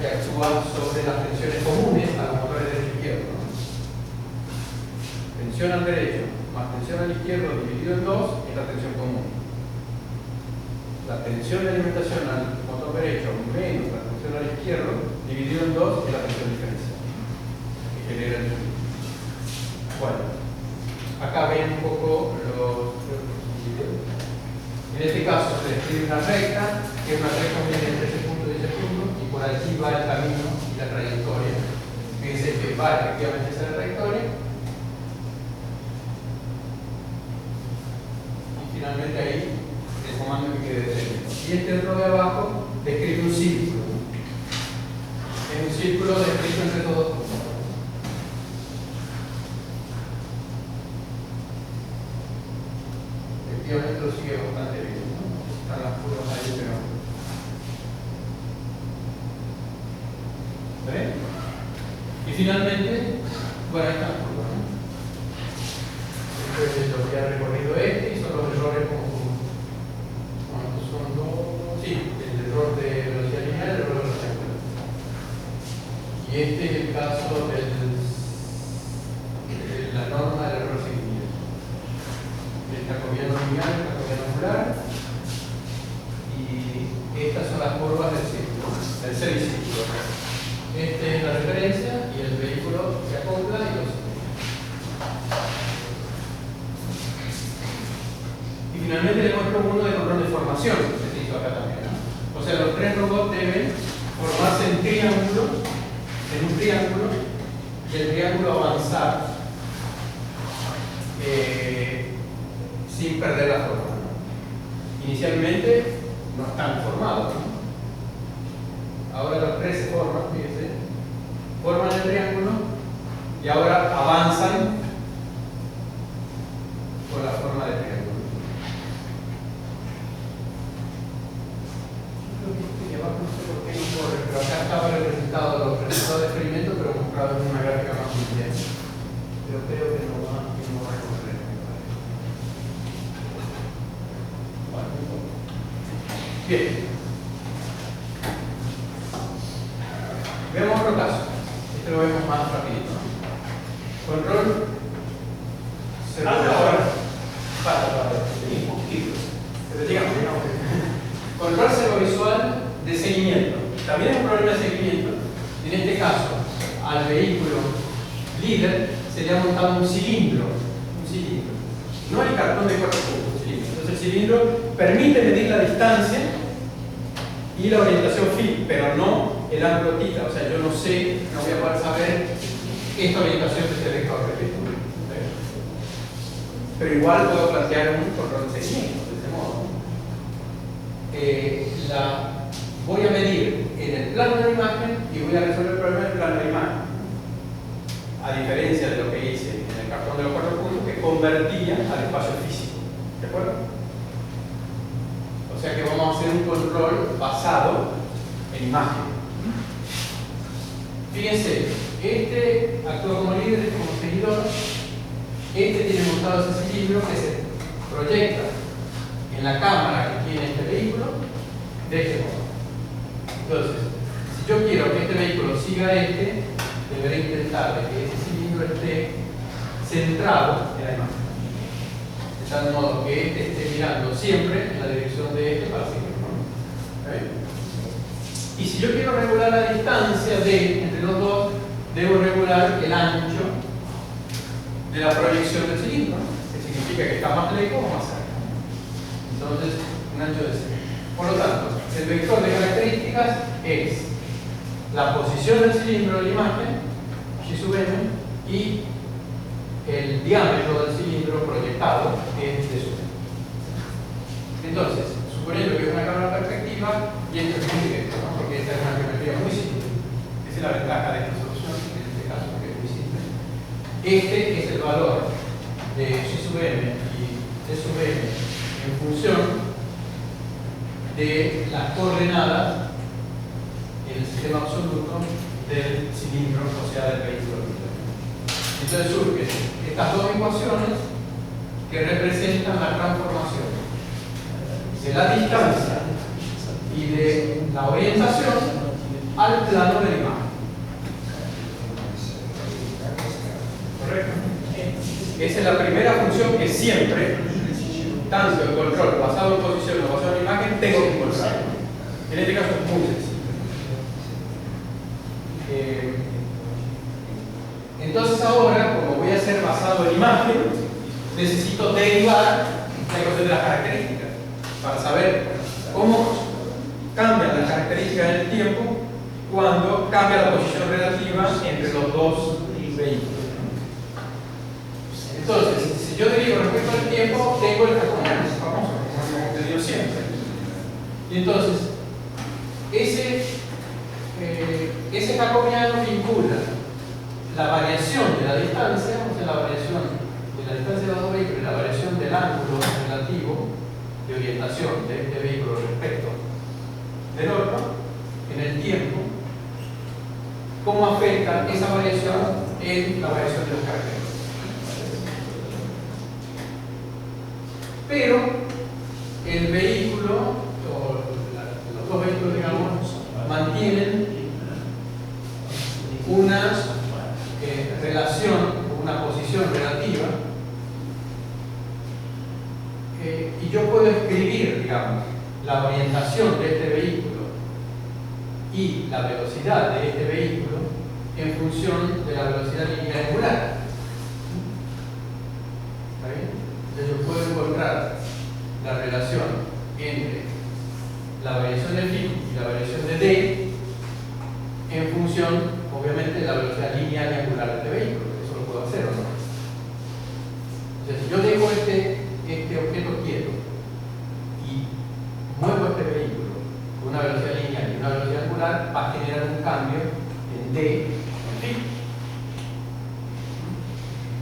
que actúa sobre las tensiones comunes a los motores derecho e izquierdo, ¿no? Tensión al derecho más tensión al izquierdo dividido en 2 es la tensión común. La tensión de alimentación al motor derecho menos la tensión al izquierdo dividido en 2 es la tensión diferencial que genera el fluido. Bueno, acá ven un poco los. En este caso se describe una recta, que es una recta que viene entre ese punto y ese punto, y por allí va el camino y la trayectoria. Fíjense que va efectivamente esa trayectoria. Y finalmente ahí el comando que quede detenido. Y este otro de abajo describe un círculo. Es un círculo descrito entre todos los puntos. Efectivamente lo sigue bastante bien, ¿no? Están las curvas ahí, pero. ¿Ven? Y finalmente, bueno, ahí están las curvas, ¿no? Entonces lo que ha recorrido y son los errores como. ¿Cuántos son dos? Sí, el error de velocidad lineal y el error de velocidad angular. Y este es el caso de la norma del error seguimiento. El jacobiano lineal, el jacobiano angular, y estas son las curvas del círculo, del semicírculo. Esta es la referencia y el vehículo se acopla y lo sigue. Y finalmente le muestro uno de control de formación que se hizo acá también, ¿no? O sea, los tres robots deben formarse en triángulo, en un triángulo, y el triángulo avanzar sin perder la forma, ¿no? Inicialmente no están formados, ¿no? Ahora los tres se forman, fíjense, forman el triángulo y ahora avanzan con la forma del triángulo. Yo creo que abajo no sé por qué no corre, pero acá estaba el resultado, los resultados del experimento, pero mostrado en una gráfica más lineal. Pero creo que no va a correr. Bien. Veamos otro caso. Este lo vemos más rapidito, ¿no? Control. Control servovisual de seguimiento. También es un problema de seguimiento. En este caso, al vehículo líder se le ha montado un cilindro. No el cartón de 4 puntos, un cilindro. Entonces el cilindro permite medir la distancia y la orientación phi, pero no el ángulo θ. O sea, yo no sé, no voy a poder saber esta orientación de este vector, repito. Pero igual puedo plantear un control de seguimiento de este modo. Voy a medir en el plano de la imagen y voy a resolver el problema en el plano de la imagen. A diferencia de lo que hice en el cartón de los 4 puntos, que convertía al espacio físico. ¿De acuerdo? O sea que vamos a hacer un control basado en imagen. Fíjense, este actúa como líder y como seguidor. Este tiene montado ese cilindro que se proyecta en la cámara que tiene este vehículo de este modo. Entonces, si yo quiero que este vehículo siga deberé intentar de que ese cilindro esté centrado en la imagen. De tal modo que este esté mirando siempre en la dirección de este para seguirlo, ¿no? ¿Okay? Y si yo quiero regular la distancia entre los dos, debo regular el ancho de la proyección del cilindro, que significa que está más lejos o más cerca. Entonces, un ancho de 0. Por lo tanto, el vector de características es la posición del cilindro en la imagen, y sub m, y el diámetro del cilindro proyectado, que es de sub m. Entonces, suponiendo que es una cámara perspectiva, y esto es muy directo, ¿no? Porque esta es una geometría muy simple. Esa es la ventaja de esta solución, en este caso, que es muy simple. Este es el valor de y sub m y d sub m en función de las coordenadas en el sistema absoluto del cilindro, o sea, del vehículo. Entonces surgen estas dos ecuaciones que representan la transformación de la distancia y de la orientación a al plano de la imagen. ¿Correcto? Esa es la primera función que siempre, tanto el control basado en posición o basado en imagen, tengo que encontrar. En este caso es muy sencillo. Entonces ahora, como voy a ser basado en imagen, necesito derivar la ecuación de las características para saber cómo cambian las características en el tiempo cuando cambia la posición relativa entre los dos vehículos. Entonces, si yo derivo respecto al tiempo, tengo el jacobiano famoso, como hemos tenido siempre. Y entonces, ese jacobiano vincula la variación de la distancia, o sea, la variación de la distancia de los dos vehículos y la variación del ángulo relativo de orientación de este vehículo respecto del otro en el tiempo, cómo afecta esa variación en la variación de las características. Pero el vehículo, o los dos vehículos, digamos, mantienen una relación, una posición relativa, y yo puedo escribir, digamos, la orientación de este vehículo y la velocidad de este vehículo en función de la velocidad lineal angular. ¿Está bien? Entonces yo puedo encontrar la relación entre la variación de phi y la variación de d en función, obviamente, de la velocidad lineal y angular de este vehículo. Eso lo puedo hacer o no. Entonces, si yo dejo este objeto quieto y muevo este vehículo con una velocidad lineal y una velocidad angular, va a generar un cambio en d en phi.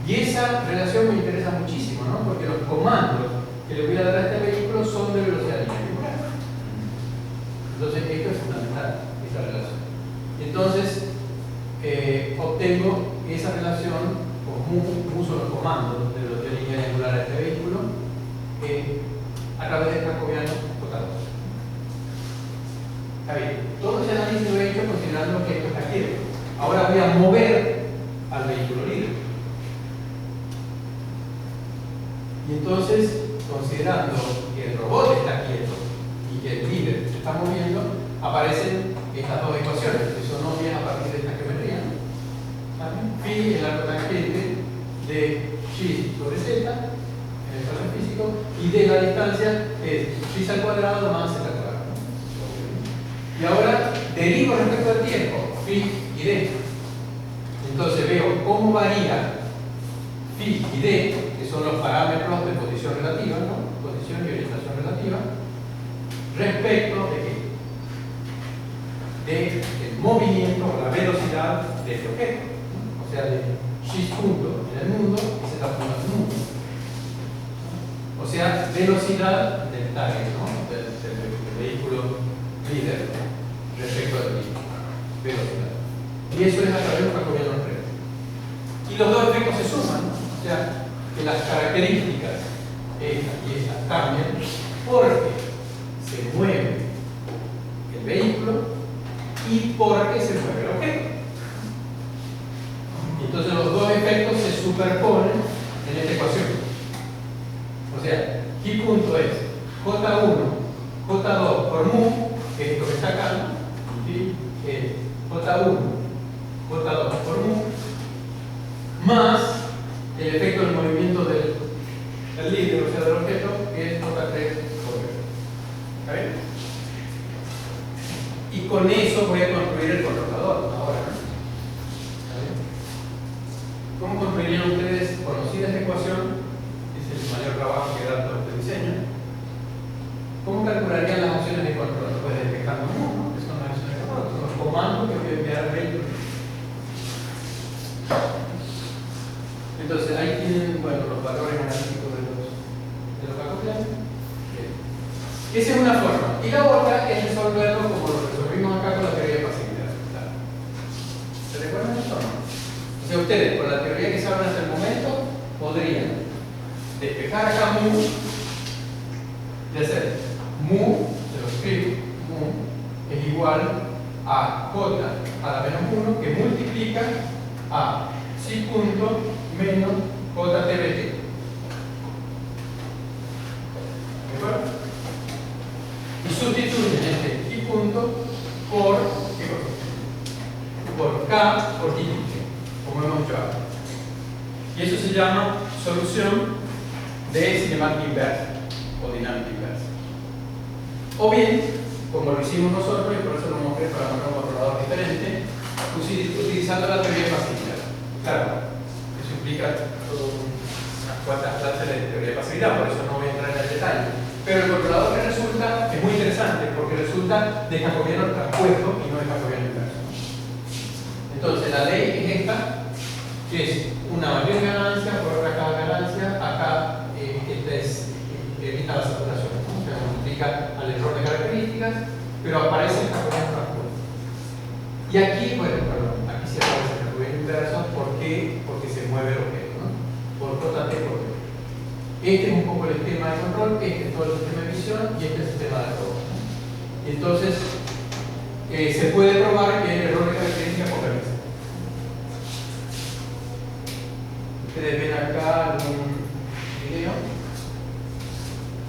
Y esa relación me interesa muchísimo, ¿no? Porque los comandos que le voy a dar a este vehículo son de velocidad lineal y angular. Entonces, esto es fundamental, esta relación. Entonces, obtengo esa relación, o uso los comandos de velocidad lineal y angular a este vehículo a través de jacobiano total. Está bien, todo ese análisis lo he hecho considerando que esto está quieto. Ahora voy a mover al vehículo líder. Y entonces, considerando que el robot está quieto y que el líder se está moviendo, aparecen estas dos ecuaciones, que son obvias a partir de esta geometría. Phi, el arco tangente de x sobre z, en el caso físico, y de la distancia es x al cuadrado más z al cuadrado. Y ahora derivo respecto al tiempo, phi y d. Entonces veo cómo varía phi y d, que son los parámetros de posición relativa, ¿no? Posición y orientación relativa, respecto de qué? Del movimiento o la velocidad de este objeto, ¿no? O sea, de x punto en el mundo y z punto en el mundo. O sea, velocidad del target, ¿no? del vehículo líder respecto al vehículo. Velocidad. Y eso es a través de un jacobiano recto. Y los dos efectos se suman, ¿no? O sea, que las características, estas y estas, cambian porque se mueve el vehículo y porque se mueve el objeto. Y entonces los dos efectos se superponen en esta ecuación. O sea, ¿qué punto es? J1, J2 por mu, que es esto que está acá, ¿no? Y J1, J2 por mu, más el efecto del movimiento del líder, o sea, del objeto, que es J3 por v. ¿Está bien? Y con eso voy a construir el controlador ahora. ¿Está bien? ¿Cómo construirían ustedes, conocida esta ecuación? Es el mayor trabajo que da todo este diseño. ¿Cómo calcularían las opciones de control? Pues despejando uno, que son las opciones de control, son los comandos que voy a enviar al vehículo. Entonces ahí tienen, bueno, los valores analíticos de los jacobianos. Esa es una forma. Y la otra es resolverlo como lo resolvimos acá con la teoría de pasividad. ¿Se recuerdan esto o no? O sea, ustedes, con la teoría que saben hasta el momento, podrían despejar acá mu y hacer mu, se lo escribo, mu es igual a j a la menos 1 que multiplica a psi punto menos jtbt. ¿De acuerdo? Y sustituyen este i punto por, ¿qué cosa? Por k por i, como hemos hecho ahora. Y eso se llama solución de cinemática inversa o dinámica inversa. O bien, como lo hicimos nosotros, y por eso lo mostré para un controlador diferente, utilizando la teoría de pasividad. Claro, eso implica unas cuantas clases de teoría de pasividad, por eso no voy a entrar en el detalle. Pero el controlador que resulta es muy interesante porque resulta de jacobiano transpuesto y no de jacobiano inverso. Entonces, la ley es esta, que es una mayor ganancia por otra cada ganancia, acá evita la saturación, ¿no? Se multiplica al error de características, pero aparece el jacobiano transpuesto. Y aquí, bueno, perdón, aquí sí aparece el jacobiano inverso, ¿por qué? Porque se mueve el objeto, ¿no? Por JT por B. Este es un poco el esquema de control, este es todo el sistema de visión y este es el sistema de error. Entonces, se puede probar que el error de características focaliza. Ustedes ven acá algún video.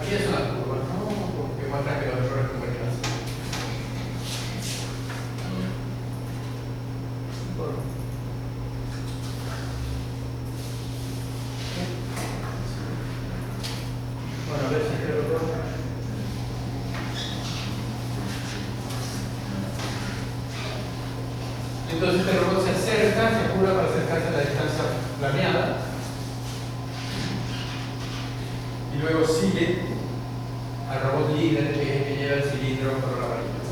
Aquí es una curva, ¿no? Porque muestra que los errores convergen así. Bueno, a ver si te lo puedo. Entonces este robot se acerca, se apura para acercarse a la distancia planeada y luego sigue al robot líder, que es el que lleva el cilindro por la varilla.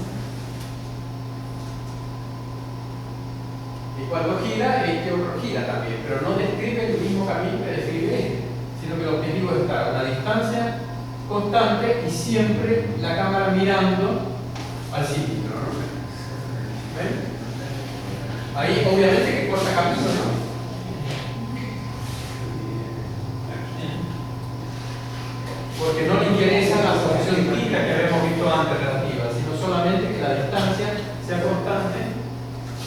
Y cuando gira, este otro gira también, pero no describe el mismo camino que describe este, sino que el objetivo es estar a una distancia constante y siempre la cámara mirando al cilindro, ¿no? ¿Ven? Ahí obviamente que corta camino, ¿no? Porque no le interesa la solución típica que habíamos visto antes relativa, sino solamente que la distancia sea constante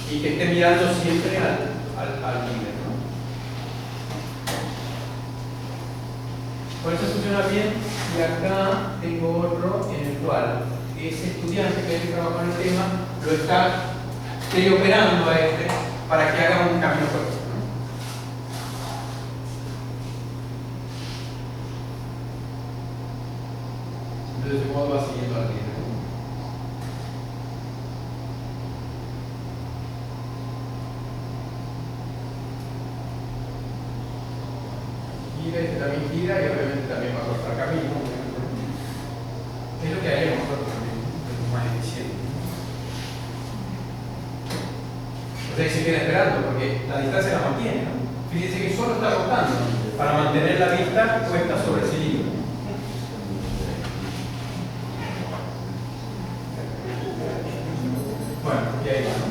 y que esté mirando siempre al líder, ¿no? Por eso funciona bien. Y acá tengo otro en el cual ese estudiante que trabaja en el tema lo está operando a este para que haga un cambio correcto, ¿no? Entonces, de modo va siguiendo al líder. Gira, este también gira y obviamente también va a cortar camino. Es lo que haremos nosotros también, es más eficiente. Ustedes se quedan esperando porque la distancia la mantiene, ¿no? Fíjense que solo está rotando para mantener la vista puesta sobre el cilindro. Bueno, y ahí va, ¿no?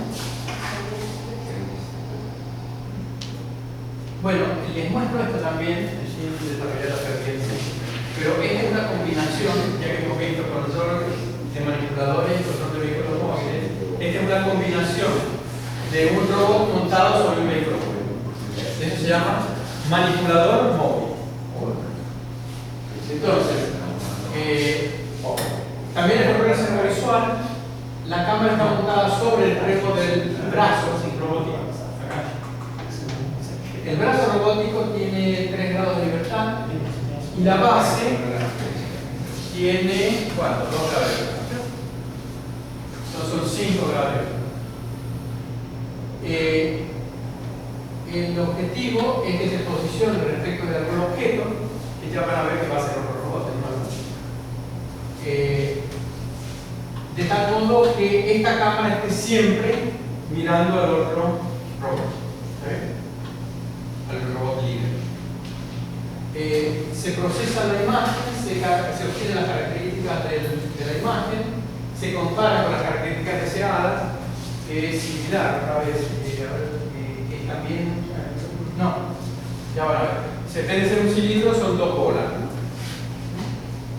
Bueno, les muestro esto también, sin desarrollar la perspectiva. Pero esta es una combinación, ya que hemos visto control de manipuladores y control de vehículos móviles. Esta es una combinación de un robot montado sobre un vehículo móvil. Eso se llama manipulador móvil. Entonces, también es una reserva visual. La cámara está montada sobre el remo del brazo robótico. El brazo robótico tiene 3 grados de libertad y la base tiene, ¿cuánto? 2 grados de libertad. Son 5 grados de libertad. El objetivo es que se posicione respecto de algún objeto, que ya van a ver que va a ser otro robot, de tal modo que esta cámara esté siempre mirando al otro robot, al robot líder. Se procesa la imagen, se obtienen las características de la imagen, se compara con las características deseadas, que es similar, otra vez, es también, no, ya van a ver. Si en vez de ser un cilindro son 2 bolas.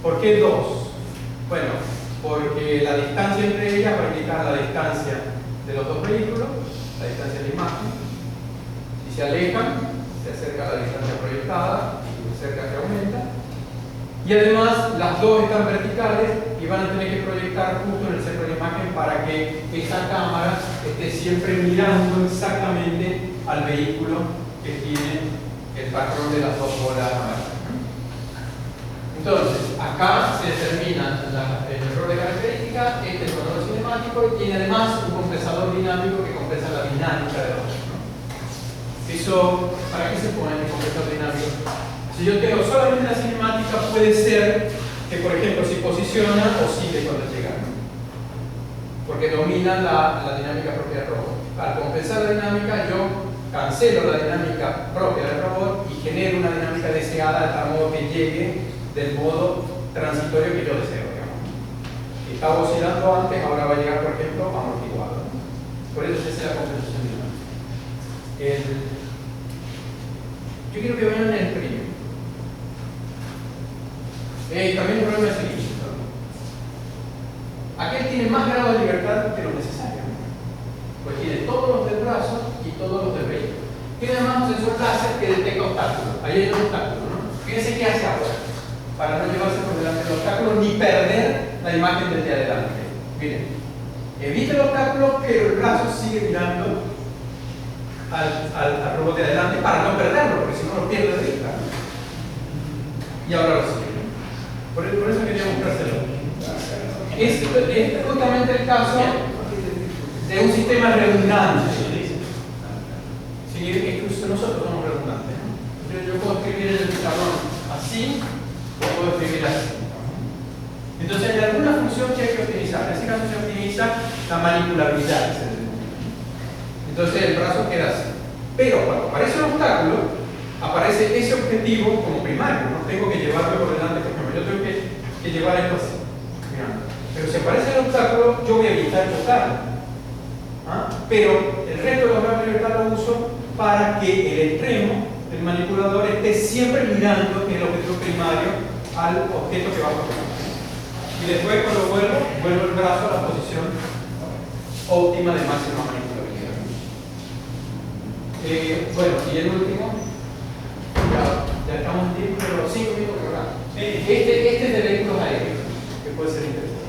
¿Por qué 2? Bueno, porque la distancia entre ellas va a indicar la distancia de los dos vehículos, la distancia de la imagen. Si se alejan, se acerca a la distancia proyectada, y se acerca que aumenta. Y además, las dos están verticales y van a tener que proyectar justo en el centro de la imagen para que esa cámara esté siempre mirando exactamente al vehículo que tiene el patrón de las dos bolas amarillas. Entonces, acá se determina el error de característica, este es el control cinemático y tiene además un compensador dinámico que compensa la dinámica de los dos. Eso, ¿para qué se pone el compensador dinámico? Si yo tengo solamente la cinemática, puede ser que, por ejemplo, si posiciona, oscile cuando llega, porque domina la dinámica propia del robot. Al compensar la dinámica, yo cancelo la dinámica propia del robot y genero una dinámica deseada de tal modo que llegue del modo transitorio que yo deseo. Si estaba oscilando antes, ahora va a llegar, por ejemplo, amortiguado. Por eso se hace la compensación dinámica. Yo quiero que vean el primero. También el problema es el inicio. Aquel tiene más grado de libertad que lo necesario. Pues tiene todos los del brazo y todos los del vehículo. Tiene además un sensor láser que detecta obstáculos. Ahí hay un obstáculo, ¿no? Fíjense qué hace ahora, para no llevarse por delante del obstáculo ni perder la imagen del de adelante. Miren, evita el obstáculo, pero el brazo sigue mirando al robot de adelante para no perderlo, porque si no lo pierde de vista. Y ahora lo sigue. Por eso quería mostrárselo. Es justamente el caso de un sistema redundante. Sí, incluso nosotros somos redundantes. Yo puedo escribir el pizarrón así, o puedo escribir así. Entonces hay alguna función que hay que optimizar. En este caso se optimiza la manipulabilidad. Entonces el brazo queda así. Pero cuando aparece un obstáculo, aparece ese objetivo como primario. No tengo que llevarlo por delante, por ejemplo. Yo tengo que llevar esto así. Pero si aparece el obstáculo, yo voy a evitar chocar. Pero el resto de los grados de libertad lo uso para que el extremo, el manipulador, esté siempre mirando el objetivo primario al objeto que va a tocar. Y después, cuando vuelvo el brazo a la posición óptima de máxima manipulabilidad. Bueno, y el último, ya estamos en tiempo, pero 5 minutos, ¿verdad? Este es de vehículos aéreos, que puede ser interesante.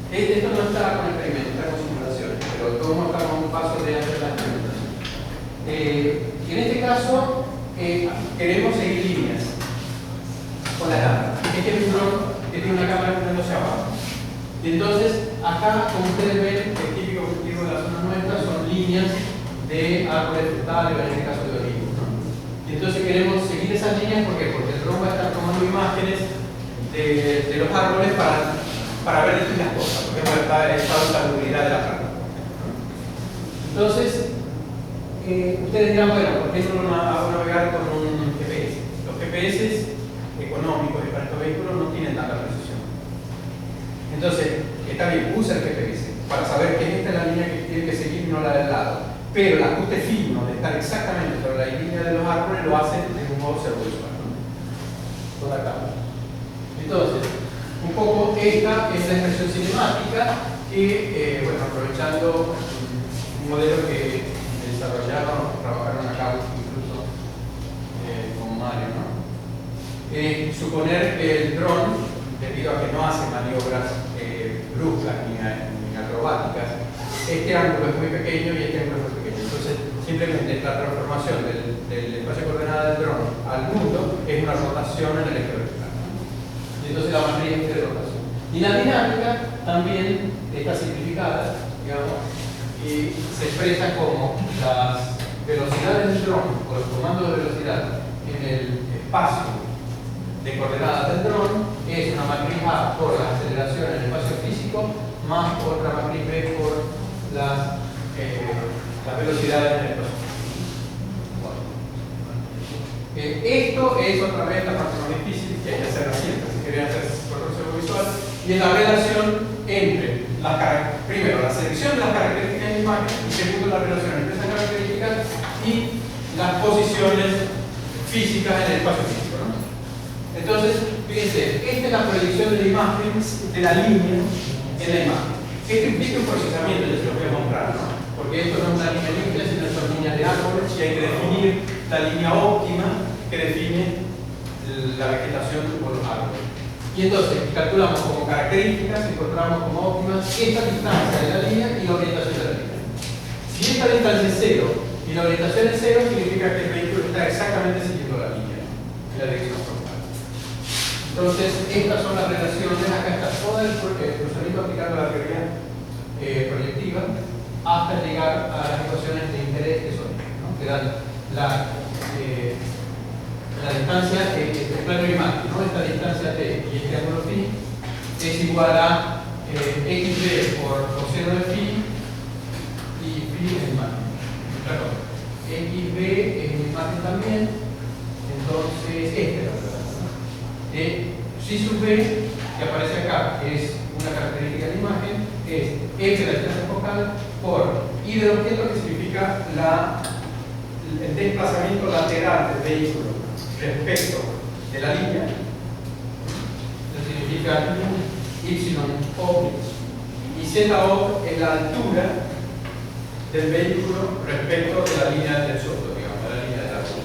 Esto no está con experimento, está con simulaciones, pero todos estamos a un paso de hacer la experimentación. En este caso, queremos seguir líneas con la cámara. Este es un dron que tiene una cámara poniéndose abajo. Y entonces, acá, como ustedes ven, el típico objetivo de la zona nuestra son líneas de árboles frutales, o en este caso de olivos, ¿no? Y entonces queremos seguir esas líneas, ¿por qué? Porque el dron va a estar tomando imágenes de los árboles para ver distintas cosas, por ejemplo, el estado de salubridad de la planta. Entonces, ustedes dirán, bueno, ¿por qué no lo hago navegar con un GPS? Los GPS económicos y para estos vehículos no tienen tanta precisión. Entonces, está bien, usa el GPS para saber que esta es la línea que tiene que seguir y no la del lado. Pero el ajuste fino de estar exactamente sobre la línea de los árboles lo hacen de un modo pseudovisual, ¿no? Con la cámara. Entonces, un poco esta es la expresión cinemática que, bueno, aprovechando un modelo que desarrollaron, trabajaron acá incluso con Mario, ¿no? Suponer que el dron, debido a que no hace maniobras bruscas ni acrobáticas, este ángulo es muy pequeño y este ángulo es muy pequeño. Entonces, simplemente la transformación del espacio de coordenada del dron al mundo es una rotación en el eje vertical. Entonces la matriz es de rotación. Y la dinámica también está simplificada, digamos, y se expresa como las velocidades del dron o los comandos de velocidad en el espacio de coordenadas del dron es una matriz A por la aceleración en el espacio físico más otra matriz B por las velocidades en el espacio físico. Bueno. Esto es otra vez la parte más difícil que hay que hacer siempre. Quería hacer control visual y es la relación entre primero la selección de las características de la imagen y segundo la relación entre esas características y las posiciones físicas en el espacio físico, ¿no? Entonces, fíjense, esta es la proyección de la imagen, de la línea en la imagen. Esto implica un procesamiento, ya se lo voy a mostrar, ¿no? porque esto no es una línea limpia, sino son líneas de árboles y hay que definir la línea óptima que define la vegetación por los árboles. Y entonces calculamos como características, encontramos como óptimas esta distancia de la línea y la orientación de la línea. Si esta distancia es 0 y la orientación es 0, significa que el vehículo está exactamente siguiendo la línea en la dirección frontal. Entonces, estas son las relaciones. Acá está todo el procedimiento aplicando la teoría proyectiva hasta llegar a las ecuaciones de interés que son, ¿no? Que dan la distancia, el plano de imagen, ¿no? Esta distancia t y este ángulo phi es igual a xb por coseno de phi y phi en imagen. Claro, xb es en imagen también, entonces este es la verdad, ¿no? Psi sub b, que aparece acá, es una característica de imagen, es f de la distancia focal por i del objeto, que significa el desplazamiento lateral del vehículo respecto de la línea. Eso significa y y z-o es la altura del vehículo respecto de la línea del suelo, digamos, de la línea del árbol.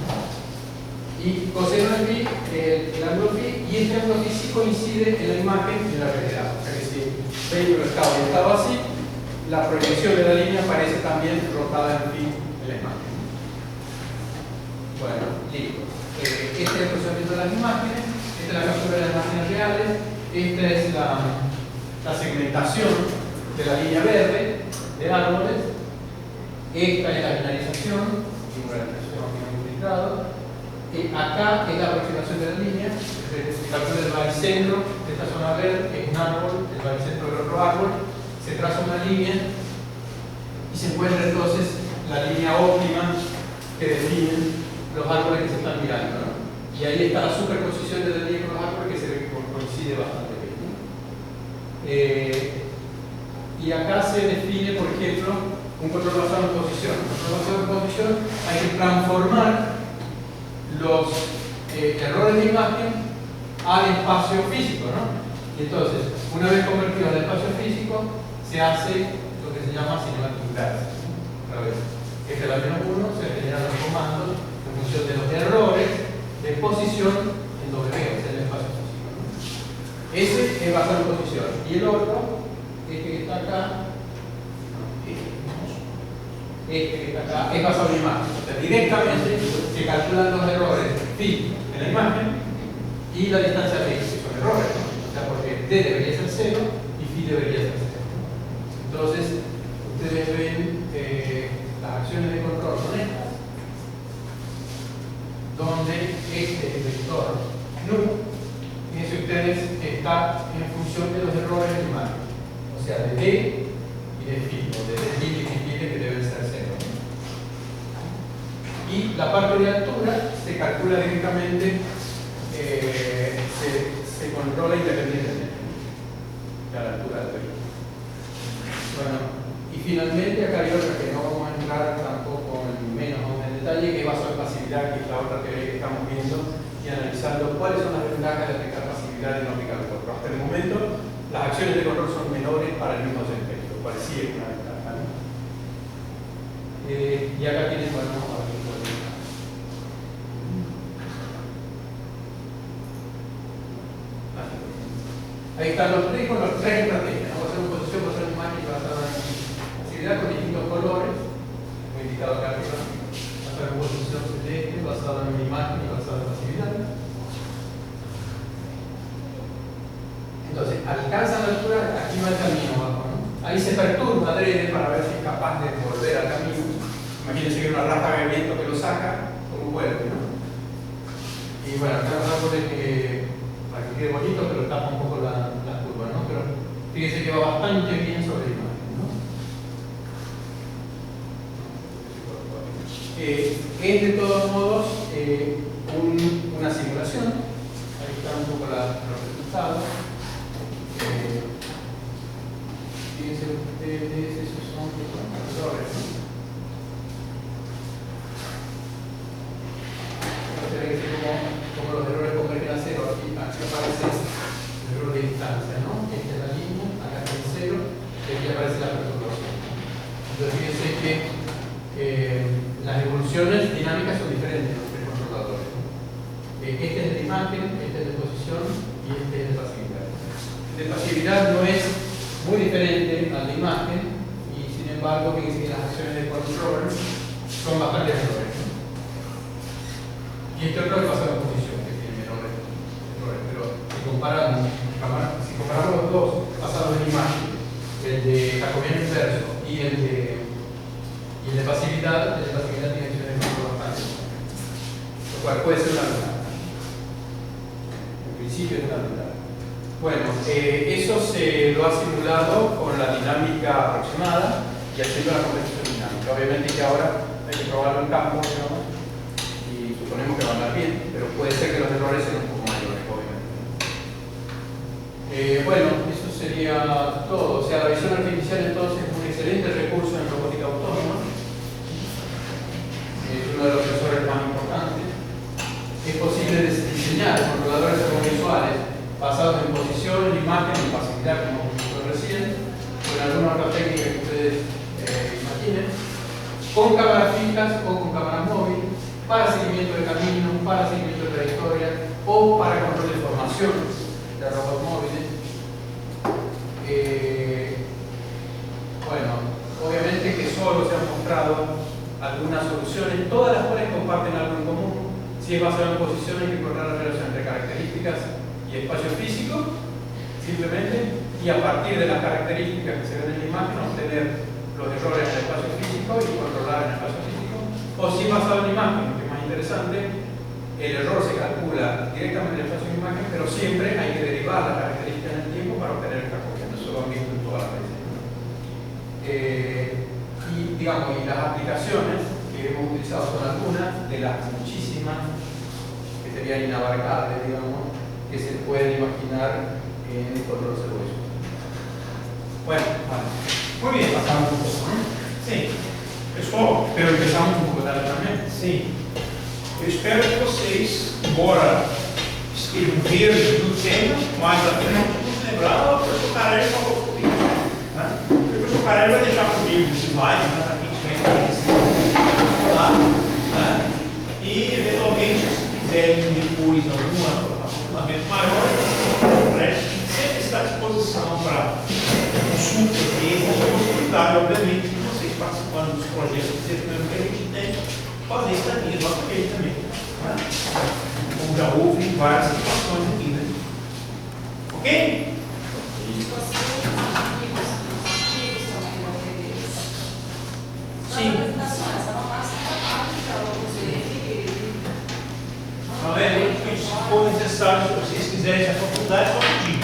Y coseno de phi, el ángulo phi, y este ángulo phi sí coincide en la imagen de la realidad. O sea que si el vehículo está orientado así, la proyección de la línea parece también rotada en phi en la imagen. Bueno, listo. Este es el procesamiento de las imágenes, esta es la captura de las imágenes reales, esta es la segmentación de la línea verde de árboles, esta es la binarización, acá es la aproximación de la línea, se captura el baricentro de esta zona verde, que es un árbol, el baricentro del otro árbol, se traza una línea y se encuentra entonces la línea óptima que define los árboles que se están mirando, ¿no? Y ahí está la superposición de la línea con los árboles que se coincide bastante bien, ¿no? Y acá se define, por ejemplo, un control basado en posición. Un control basado en posición hay que transformar los errores de imagen al espacio físico, ¿no? Y entonces, una vez convertido al espacio físico, se hace lo que se llama cinemática inversa. Otra vez, este es la -1, se generan los comandos en función de los errores de posición en W, o sea, en el espacio físico, ¿no? Ese es basado en posición. Y el otro, este que está acá, es basado en imagen. O sea, directamente se calculan los errores phi en la imagen y la distancia de x, que son errores, ¿no? O sea, porque d debería ser 0 y phi debería ser 0. Entonces, ustedes ven las acciones de control son estas, donde este es el vector nu, fíjense ustedes, está en función de los errores de imagen, o sea, de d y de phi, o de d y phi que deben ser 0. Y la parte de altura se calcula directamente, se controla independientemente de la altura del vehículo. Bueno, y finalmente acá hay otra que no vamos a entrar tampoco menos en detalle, que es basado en pasividad, que es la otra teoría que estamos viendo y analizando cuáles son las ventajas de aplicar pasividad en óptica de control. Hasta el momento, las acciones de control son menores para el mismo desempeño, lo cual sí es una ventaja, ¿no? Y acá tienen, bueno, a ver, ahí están los tres con los tres estrategias. Vamos a hacer una posición basada en imagen y basada en pasividad con distintos colores, como indicado acá arriba. Hacer una posición celeste basada en imagen y basada en pasividad. Entonces, alcanzan la altura, aquí no hay camino abajo, ¿no? Ahí se perturba adrede para ver si es capaz de volver al camino. Imagínense que hay una ráfaga de viento que lo saca, como vuelve, ¿no? Y bueno, acá los árboles para que quede bonito, pero tapa un poco la curva, ¿no? Pero fíjense que va bastante bien sobre la imagen, ¿no? Es de todos modos una simulación. Ahí están un poco los resultados. Fíjense ustedes, esos son los errores, ¿no? Como los errores convergen a 0, aquí aparece el error de distancia, ¿no? Esta es la línea, acá está el 0, y aquí aparece la perturbación. Entonces fíjense que embargo, fíjense que las acciones de control son bastantes errores. Y este otro es basado en posición, que tiene menores errores. Pero si comparamos los dos basados en imagen, el de jacobiano inverso y el de pasividad, tiene acciones de control bastantes. Lo cual puede ser una ventaja. En principio es una ventaja. Bueno, eso se lo ha simulado con la dinámica aproximada y haciendo la competición dinámica. Obviamente que ahora hay que probarlo en campo, ¿no? Y suponemos que va a andar bien, pero puede ser que los errores sean un poco mayores, obviamente. Bueno, eso sería todo. O sea, la visión artificial entonces es un excelente recurso en robótica autónoma. Es uno de los sensores más importantes. Es posible diseñar controladores servovisuales basados en posición, en imagen, en pasividad, como hemos recién, con alguna otra técnica que ustedes imaginen, con cámaras fijas o con cámaras móviles, para seguimiento de camino, para seguimiento de trayectoria o para control de formación de robots móviles. Bueno, obviamente que solo se han mostrado algunas soluciones, todas las cuales comparten algo en común. Si es basado en posición, hay que encontrar la relación entre características y espacio físico, simplemente, y a partir de las características que se ven en la imagen, obtener los errores en el espacio físico y controlar en el espacio físico. O si es basado en imagen, que es más interesante, el error se calcula directamente en el espacio de imagen, pero siempre hay que derivar las características en el tiempo para obtener el jacobiano. Eso lo han visto en todas las veces. Y digamos, y las aplicaciones que hemos utilizado son algunas de las muchísimas que serían inabarcables, digamos, que se pueden imaginar en el control servovisual. Bueno, vale. Muy bien. Pasamos un poco, ¿no? Sim. Pessoal, Pero empezamos un poco tarde también. sim. Eu espero que vocês, embora estejam verdes do tema, mais à frente vamos lembrar, o professor Carelli falou comigo. Né? O professor Carelli vai deixar comigo esse slide, né, para quem tiver lá, né? E eventualmente, se quiserem depois algum aprofundamento maior, sempre está à disposição para consulta dele, a possibilidade, obviamente, de vocês participando dos projetos de desenvolvimento que a gente tem, fazer isso aqui, nossa rede também. Né? Como já houve em várias situações aqui, né? Ok? Sim. Então, se for necessário, se vocês quiserem essa faculdade, só pedir.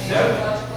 Certo?